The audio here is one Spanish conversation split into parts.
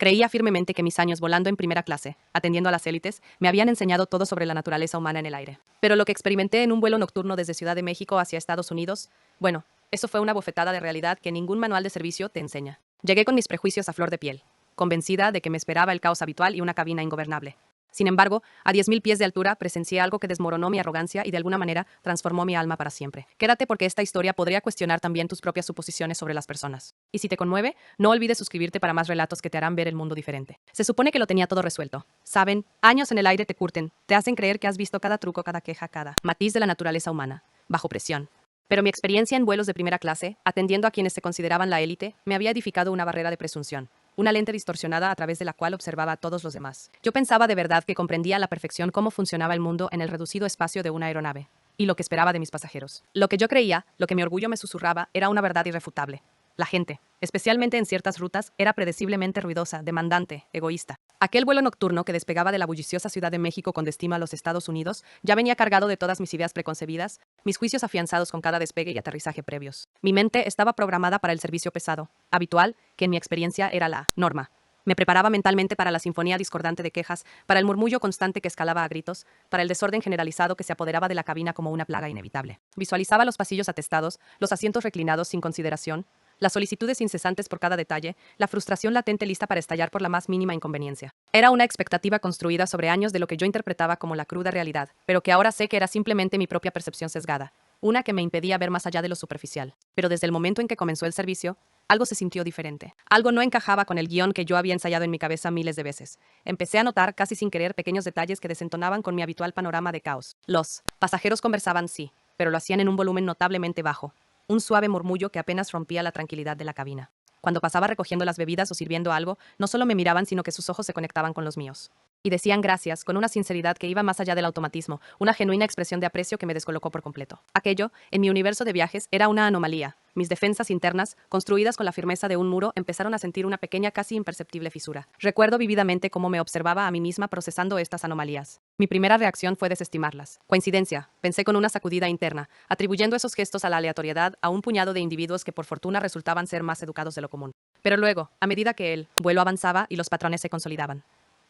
Creía firmemente que mis años volando en primera clase, atendiendo a las élites, me habían enseñado todo sobre la naturaleza humana en el aire. Pero lo que experimenté en un vuelo nocturno desde Ciudad de México hacia Estados Unidos, bueno, eso fue una bofetada de realidad que ningún manual de servicio te enseña. Llegué con mis prejuicios a flor de piel, convencida de que me esperaba el caos habitual y una cabina ingobernable. Sin embargo, a 10.000 pies de altura presencié algo que desmoronó mi arrogancia y de alguna manera transformó mi alma para siempre. Quédate porque esta historia podría cuestionar también tus propias suposiciones sobre las personas. Y si te conmueve, no olvides suscribirte para más relatos que te harán ver el mundo diferente. Se supone que lo tenía todo resuelto. Saben, años en el aire te curten, te hacen creer que has visto cada truco, cada queja, cada matiz de la naturaleza humana, bajo presión. Pero mi experiencia en vuelos de primera clase, atendiendo a quienes se consideraban la élite, me había edificado una barrera de presunción. Una lente distorsionada a través de la cual observaba a todos los demás. Yo pensaba de verdad que comprendía a la perfección cómo funcionaba el mundo en el reducido espacio de una aeronave, y lo que esperaba de mis pasajeros. Lo que yo creía, lo que mi orgullo me susurraba, era una verdad irrefutable. La gente, especialmente en ciertas rutas, era predeciblemente ruidosa, demandante, egoísta. Aquel vuelo nocturno que despegaba de la bulliciosa Ciudad de México con destino a los Estados Unidos ya venía cargado de todas mis ideas preconcebidas, mis juicios afianzados con cada despegue y aterrizaje previos. Mi mente estaba programada para el servicio pesado, habitual, que en mi experiencia era la norma. Me preparaba mentalmente para la sinfonía discordante de quejas, para el murmullo constante que escalaba a gritos, para el desorden generalizado que se apoderaba de la cabina como una plaga inevitable. Visualizaba los pasillos atestados, los asientos reclinados sin consideración, las solicitudes incesantes por cada detalle, la frustración latente lista para estallar por la más mínima inconveniencia. Era una expectativa construida sobre años de lo que yo interpretaba como la cruda realidad, pero que ahora sé que era simplemente mi propia percepción sesgada, una que me impedía ver más allá de lo superficial. Pero desde el momento en que comenzó el servicio, algo se sintió diferente. Algo no encajaba con el guión que yo había ensayado en mi cabeza miles de veces. Empecé a notar, casi sin querer, pequeños detalles que desentonaban con mi habitual panorama de caos. Los pasajeros conversaban, sí, pero lo hacían en un volumen notablemente bajo. Un suave murmullo que apenas rompía la tranquilidad de la cabina. Cuando pasaba recogiendo las bebidas o sirviendo algo, no solo me miraban, sino que sus ojos se conectaban con los míos. Y decían gracias, con una sinceridad que iba más allá del automatismo, una genuina expresión de aprecio que me descolocó por completo. Aquello, en mi universo de viajes, era una anomalía. Mis defensas internas, construidas con la firmeza de un muro, empezaron a sentir una pequeña, casi imperceptible fisura. Recuerdo vividamente cómo me observaba a mí misma procesando estas anomalías. Mi primera reacción fue desestimarlas. Coincidencia, pensé con una sacudida interna, atribuyendo esos gestos a la aleatoriedad a un puñado de individuos que por fortuna resultaban ser más educados de lo común. Pero luego, a medida que el vuelo avanzaba y los patrones se consolidaban,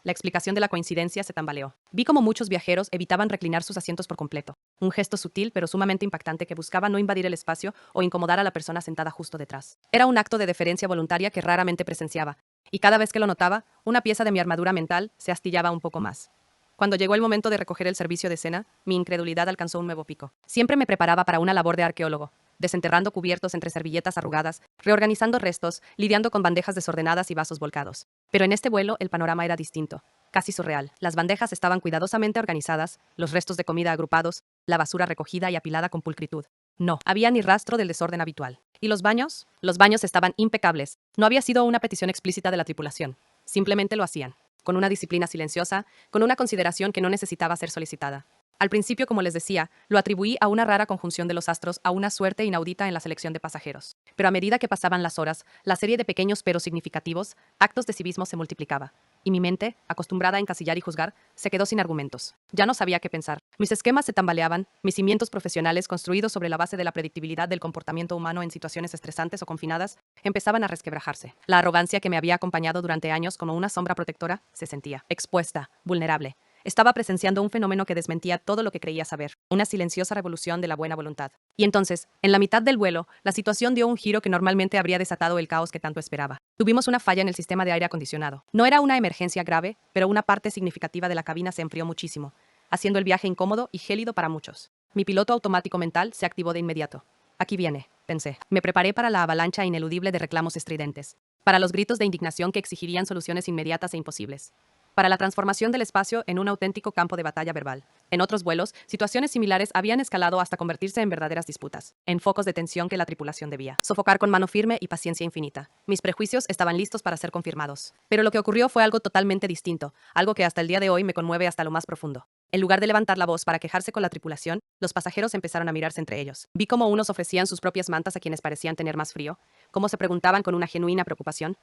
la explicación de la coincidencia se tambaleó. Vi como muchos viajeros evitaban reclinar sus asientos por completo. Un gesto sutil pero sumamente impactante que buscaba no invadir el espacio o incomodar a la persona sentada justo detrás. Era un acto de deferencia voluntaria que raramente presenciaba, y cada vez que lo notaba, una pieza de mi armadura mental se astillaba un poco más. Cuando llegó el momento de recoger el servicio de cena, mi incredulidad alcanzó un nuevo pico. Siempre me preparaba para una labor de arqueólogo, desenterrando cubiertos entre servilletas arrugadas, reorganizando restos, lidiando con bandejas desordenadas y vasos volcados. Pero en este vuelo el panorama era distinto, casi surreal. Las bandejas estaban cuidadosamente organizadas, los restos de comida agrupados, la basura recogida y apilada con pulcritud. No, había ni rastro del desorden habitual. ¿Y los baños? Los baños estaban impecables. No había sido una petición explícita de la tripulación. Simplemente lo hacían, con una disciplina silenciosa, con una consideración que no necesitaba ser solicitada. Al principio, como les decía, lo atribuí a una rara conjunción de los astros, a una suerte inaudita en la selección de pasajeros. Pero a medida que pasaban las horas, la serie de pequeños pero significativos actos de civismo se multiplicaba. Y mi mente, acostumbrada a encasillar y juzgar, se quedó sin argumentos. Ya no sabía qué pensar. Mis esquemas se tambaleaban, mis cimientos profesionales, construidos sobre la base de la predictibilidad del comportamiento humano en situaciones estresantes o confinadas, empezaban a resquebrajarse. La arrogancia que me había acompañado durante años como una sombra protectora se sentía expuesta, vulnerable. Estaba presenciando un fenómeno que desmentía todo lo que creía saber, una silenciosa revolución de la buena voluntad. Y entonces, en la mitad del vuelo, la situación dio un giro que normalmente habría desatado el caos que tanto esperaba. Tuvimos una falla en el sistema de aire acondicionado. No era una emergencia grave, pero una parte significativa de la cabina se enfrió muchísimo, haciendo el viaje incómodo y gélido para muchos. Mi piloto automático mental se activó de inmediato. Aquí viene, pensé. Me preparé para la avalancha ineludible de reclamos estridentes, para los gritos de indignación que exigirían soluciones inmediatas e imposibles, para la transformación del espacio en un auténtico campo de batalla verbal. En otros vuelos, situaciones similares habían escalado hasta convertirse en verdaderas disputas, en focos de tensión que la tripulación debía sofocar con mano firme y paciencia infinita. Mis prejuicios estaban listos para ser confirmados. Pero lo que ocurrió fue algo totalmente distinto, algo que hasta el día de hoy me conmueve hasta lo más profundo. En lugar de levantar la voz para quejarse con la tripulación, los pasajeros empezaron a mirarse entre ellos. Vi cómo unos ofrecían sus propias mantas a quienes parecían tener más frío, cómo se preguntaban con una genuina preocupación: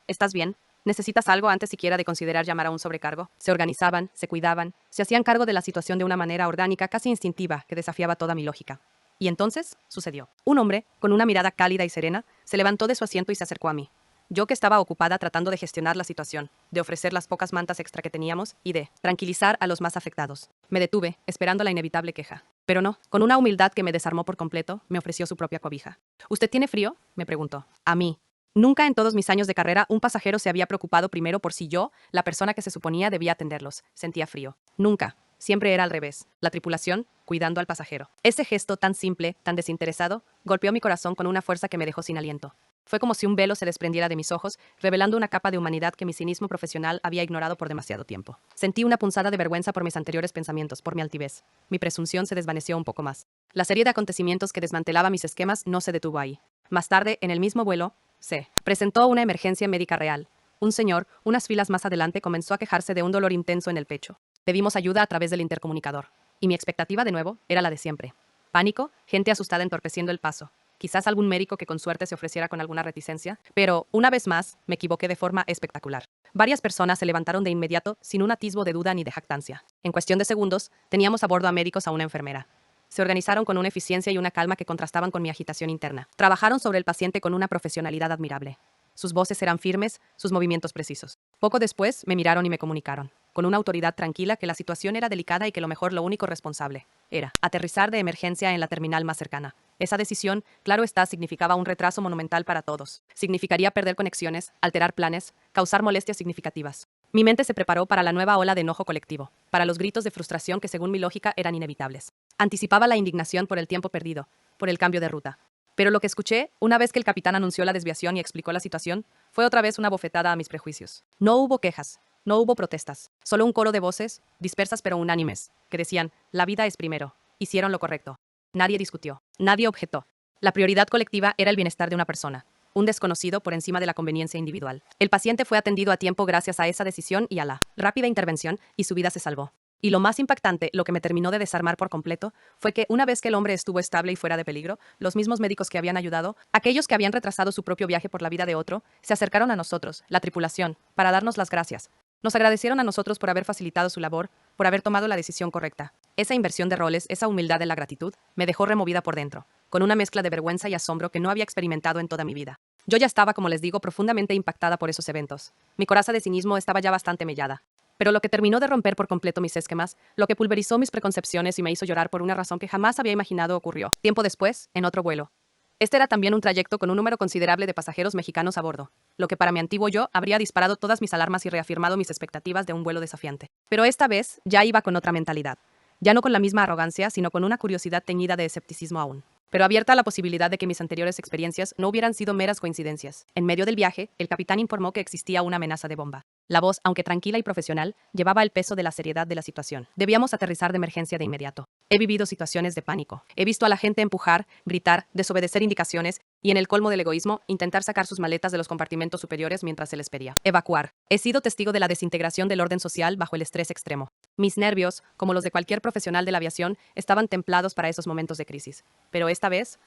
¿estás bien? ¿Necesitas algo antes siquiera de considerar llamar a un sobrecargo? Se organizaban, se cuidaban, se hacían cargo de la situación de una manera orgánica, casi instintiva, que desafiaba toda mi lógica. Y entonces, sucedió. Un hombre, con una mirada cálida y serena, se levantó de su asiento y se acercó a mí. Yo que estaba ocupada tratando de gestionar la situación, de ofrecer las pocas mantas extra que teníamos y de tranquilizar a los más afectados. Me detuve, esperando la inevitable queja. Pero no, con una humildad que me desarmó por completo, me ofreció su propia cobija. ¿Usted tiene frío?, me preguntó. A mí. Nunca en todos mis años de carrera un pasajero se había preocupado primero por si yo, la persona que se suponía debía atenderlos, sentía frío. Nunca. Siempre era al revés. La tripulación, cuidando al pasajero. Ese gesto tan simple, tan desinteresado, golpeó mi corazón con una fuerza que me dejó sin aliento. Fue como si un velo se desprendiera de mis ojos, revelando una capa de humanidad que mi cinismo profesional había ignorado por demasiado tiempo. Sentí una punzada de vergüenza por mis anteriores pensamientos, por mi altivez. Mi presunción se desvaneció un poco más. La serie de acontecimientos que desmantelaba mis esquemas no se detuvo ahí. Más tarde, en el mismo vuelo, se presentó una emergencia médica real. Un señor, unas filas más adelante, comenzó a quejarse de un dolor intenso en el pecho. Pedimos ayuda a través del intercomunicador. Y mi expectativa, de nuevo, era la de siempre. Pánico, gente asustada entorpeciendo el paso. Quizás algún médico que con suerte se ofreciera con alguna reticencia. Pero, una vez más, me equivoqué de forma espectacular. Varias personas se levantaron de inmediato sin un atisbo de duda ni de jactancia. En cuestión de segundos, teníamos a bordo a médicos a una enfermera. Se organizaron con una eficiencia y una calma que contrastaban con mi agitación interna. Trabajaron sobre el paciente con una profesionalidad admirable. Sus voces eran firmes, sus movimientos precisos. Poco después, me miraron y me comunicaron, con una autoridad tranquila, que la situación era delicada y que lo único responsable era aterrizar de emergencia en la terminal más cercana. Esa decisión, claro está, significaba un retraso monumental para todos. Significaría perder conexiones, alterar planes, causar molestias significativas. Mi mente se preparó para la nueva ola de enojo colectivo, para los gritos de frustración que según mi lógica eran inevitables. Anticipaba la indignación por el tiempo perdido, por el cambio de ruta. Pero lo que escuché, una vez que el capitán anunció la desviación y explicó la situación, fue otra vez una bofetada a mis prejuicios. No hubo quejas, no hubo protestas, solo un coro de voces, dispersas pero unánimes, que decían, la vida es primero. Hicieron lo correcto. Nadie discutió, nadie objetó. La prioridad colectiva era el bienestar de una persona, un desconocido por encima de la conveniencia individual. El paciente fue atendido a tiempo gracias a esa decisión y a la rápida intervención, y su vida se salvó. Y lo más impactante, lo que me terminó de desarmar por completo, fue que una vez que el hombre estuvo estable y fuera de peligro, los mismos médicos que habían ayudado, aquellos que habían retrasado su propio viaje por la vida de otro, se acercaron a nosotros, la tripulación, para darnos las gracias. Nos agradecieron a nosotros por haber facilitado su labor, por haber tomado la decisión correcta. Esa inversión de roles, esa humildad en la gratitud, me dejó removida por dentro, con una mezcla de vergüenza y asombro que no había experimentado en toda mi vida. Yo ya estaba, como les digo, profundamente impactada por esos eventos. Mi coraza de cinismo estaba ya bastante mellada. Pero lo que terminó de romper por completo mis esquemas, lo que pulverizó mis preconcepciones y me hizo llorar por una razón que jamás había imaginado, ocurrió. Tiempo después, en otro vuelo. Este era también un trayecto con un número considerable de pasajeros mexicanos a bordo, lo que para mi antiguo yo habría disparado todas mis alarmas y reafirmado mis expectativas de un vuelo desafiante. Pero esta vez ya iba con otra mentalidad. Ya no con la misma arrogancia, sino con una curiosidad teñida de escepticismo aún. Pero abierta a la posibilidad de que mis anteriores experiencias no hubieran sido meras coincidencias. En medio del viaje, el capitán informó que existía una amenaza de bomba. La voz, aunque tranquila y profesional, llevaba el peso de la seriedad de la situación. Debíamos aterrizar de emergencia de inmediato. He vivido situaciones de pánico. He visto a la gente empujar, gritar, desobedecer indicaciones y, en el colmo del egoísmo, intentar sacar sus maletas de los compartimentos superiores mientras se les pedía evacuar. He sido testigo de la desintegración del orden social bajo el estrés extremo. Mis nervios, como los de cualquier profesional de la aviación, estaban templados para esos momentos de crisis. Pero esta vez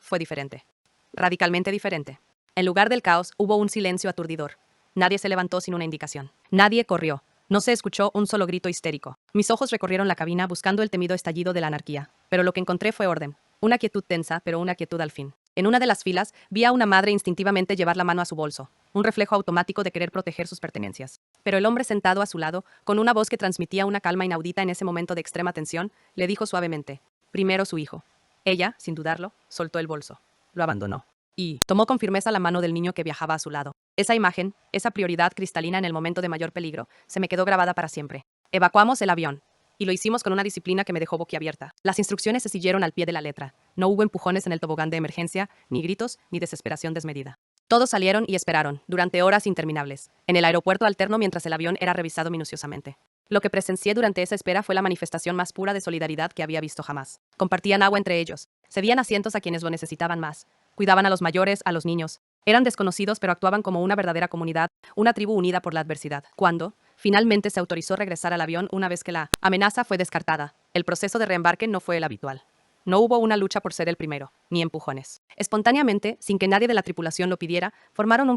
fue diferente. Radicalmente diferente. En lugar del caos, hubo un silencio aturdidor. Nadie se levantó sin una indicación. Nadie corrió. No se escuchó un solo grito histérico. Mis ojos recorrieron la cabina buscando el temido estallido de la anarquía. Pero lo que encontré fue orden. Una quietud tensa, pero una quietud al fin. En una de las filas, vi a una madre instintivamente llevar la mano a su bolso. Un reflejo automático de querer proteger sus pertenencias. Pero el hombre sentado a su lado, con una voz que transmitía una calma inaudita en ese momento de extrema tensión, le dijo suavemente: primero su hijo. Ella, sin dudarlo, soltó el bolso. Lo abandonó. Y tomó con firmeza la mano del niño que viajaba a su lado. Esa imagen, esa prioridad cristalina en el momento de mayor peligro, se me quedó grabada para siempre. Evacuamos el avión. Y lo hicimos con una disciplina que me dejó boquiabierta. Las instrucciones se siguieron al pie de la letra. No hubo empujones en el tobogán de emergencia, ni gritos, ni desesperación desmedida. Todos salieron y esperaron, durante horas interminables, en el aeropuerto alterno mientras el avión era revisado minuciosamente. Lo que presencié durante esa espera fue la manifestación más pura de solidaridad que había visto jamás. Compartían agua entre ellos, cedían asientos a quienes lo necesitaban más, cuidaban a los mayores, a los niños. Eran desconocidos pero actuaban como una verdadera comunidad, una tribu unida por la adversidad. Cuando, finalmente, se autorizó regresar al avión una vez que la amenaza fue descartada, el proceso de reembarque no fue el habitual. No hubo una lucha por ser el primero, ni empujones. Espontáneamente, sin que nadie de la tripulación lo pidiera, formaron un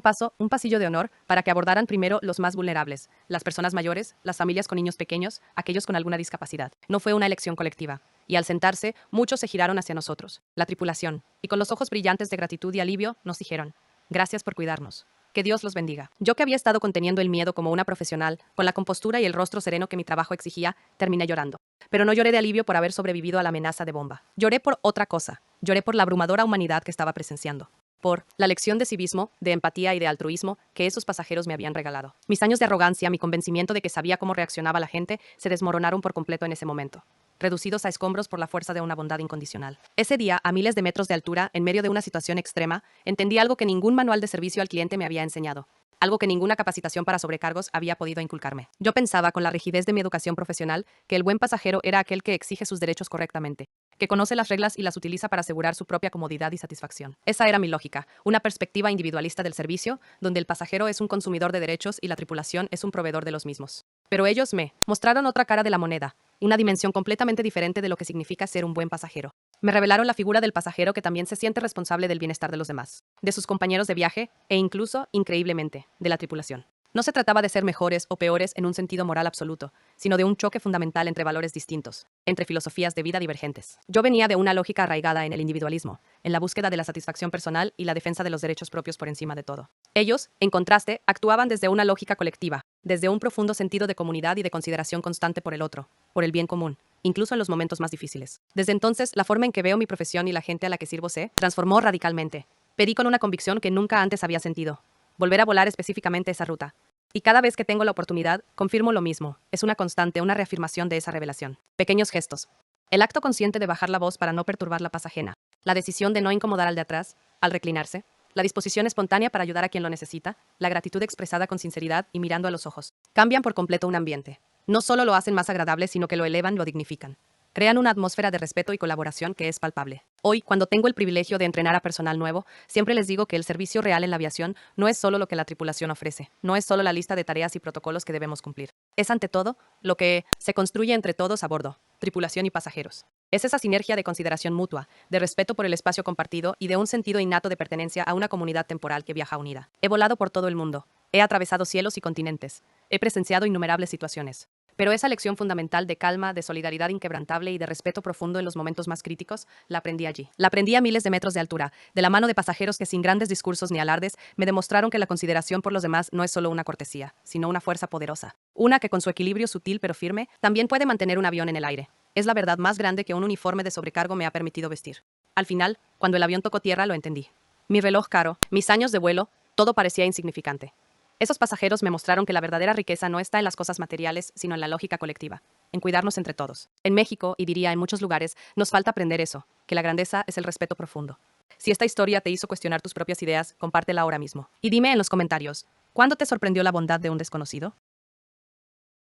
pasillo de honor para que abordaran primero los más vulnerables, las personas mayores, las familias con niños pequeños, aquellos con alguna discapacidad. No fue una elección colectiva. Y al sentarse, muchos se giraron hacia nosotros, la tripulación, y con los ojos brillantes de gratitud y alivio, nos dijeron: gracias por cuidarnos. Que Dios los bendiga. Yo que había estado conteniendo el miedo como una profesional, con la compostura y el rostro sereno que mi trabajo exigía, terminé llorando. Pero no lloré de alivio por haber sobrevivido a la amenaza de bomba. Lloré por otra cosa. Lloré por la abrumadora humanidad que estaba presenciando. Por la lección de civismo, de empatía y de altruismo que esos pasajeros me habían regalado. Mis años de arrogancia, mi convencimiento de que sabía cómo reaccionaba la gente, se desmoronaron por completo en ese momento, reducidos a escombros por la fuerza de una bondad incondicional. Ese día, a miles de metros de altura, en medio de una situación extrema, entendí algo que ningún manual de servicio al cliente me había enseñado. Algo que ninguna capacitación para sobrecargos había podido inculcarme. Yo pensaba, con la rigidez de mi educación profesional, que el buen pasajero era aquel que exige sus derechos correctamente, que conoce las reglas y las utiliza para asegurar su propia comodidad y satisfacción. Esa era mi lógica, una perspectiva individualista del servicio, donde el pasajero es un consumidor de derechos y la tripulación es un proveedor de los mismos. Pero ellos me mostraron otra cara de la moneda, una dimensión completamente diferente de lo que significa ser un buen pasajero. Me revelaron la figura del pasajero que también se siente responsable del bienestar de los demás, de sus compañeros de viaje e incluso, increíblemente, de la tripulación. No se trataba de ser mejores o peores en un sentido moral absoluto, sino de un choque fundamental entre valores distintos, entre filosofías de vida divergentes. Yo venía de una lógica arraigada en el individualismo, en la búsqueda de la satisfacción personal y la defensa de los derechos propios por encima de todo. Ellos, en contraste, actuaban desde una lógica colectiva, desde un profundo sentido de comunidad y de consideración constante por el otro, por el bien común, incluso en los momentos más difíciles. Desde entonces, la forma en que veo mi profesión y la gente a la que sirvo se transformó radicalmente. Pedí con una convicción que nunca antes había sentido: volver a volar específicamente esa ruta. Y cada vez que tengo la oportunidad, confirmo lo mismo. Es una constante, una reafirmación de esa revelación. Pequeños gestos. El acto consciente de bajar la voz para no perturbar la paz ajena. La decisión de no incomodar al de atrás, al reclinarse. La disposición espontánea para ayudar a quien lo necesita. La gratitud expresada con sinceridad y mirando a los ojos. Cambian por completo un ambiente. No solo lo hacen más agradable, sino que lo elevan, lo dignifican. Crean una atmósfera de respeto y colaboración que es palpable. Hoy, cuando tengo el privilegio de entrenar a personal nuevo, siempre les digo que el servicio real en la aviación no es solo lo que la tripulación ofrece, no es solo la lista de tareas y protocolos que debemos cumplir. Es ante todo lo que se construye entre todos a bordo, tripulación y pasajeros. Es esa sinergia de consideración mutua, de respeto por el espacio compartido y de un sentido innato de pertenencia a una comunidad temporal que viaja unida. He volado por todo el mundo, he atravesado cielos y continentes, he presenciado innumerables situaciones. Pero esa lección fundamental de calma, de solidaridad inquebrantable y de respeto profundo en los momentos más críticos, la aprendí allí. La aprendí a miles de metros de altura, de la mano de pasajeros que sin grandes discursos ni alardes me demostraron que la consideración por los demás no es solo una cortesía, sino una fuerza poderosa. Una que con su equilibrio sutil pero firme, también puede mantener un avión en el aire. Es la verdad más grande que un uniforme de sobrecargo me ha permitido vestir. Al final, cuando el avión tocó tierra, lo entendí. Mi reloj caro, mis años de vuelo, todo parecía insignificante. Esos pasajeros me mostraron que la verdadera riqueza no está en las cosas materiales, sino en la lógica colectiva, en cuidarnos entre todos. En México, y diría en muchos lugares, nos falta aprender eso, que la grandeza es el respeto profundo. Si esta historia te hizo cuestionar tus propias ideas, compártela ahora mismo. Y dime en los comentarios, ¿cuándo te sorprendió la bondad de un desconocido?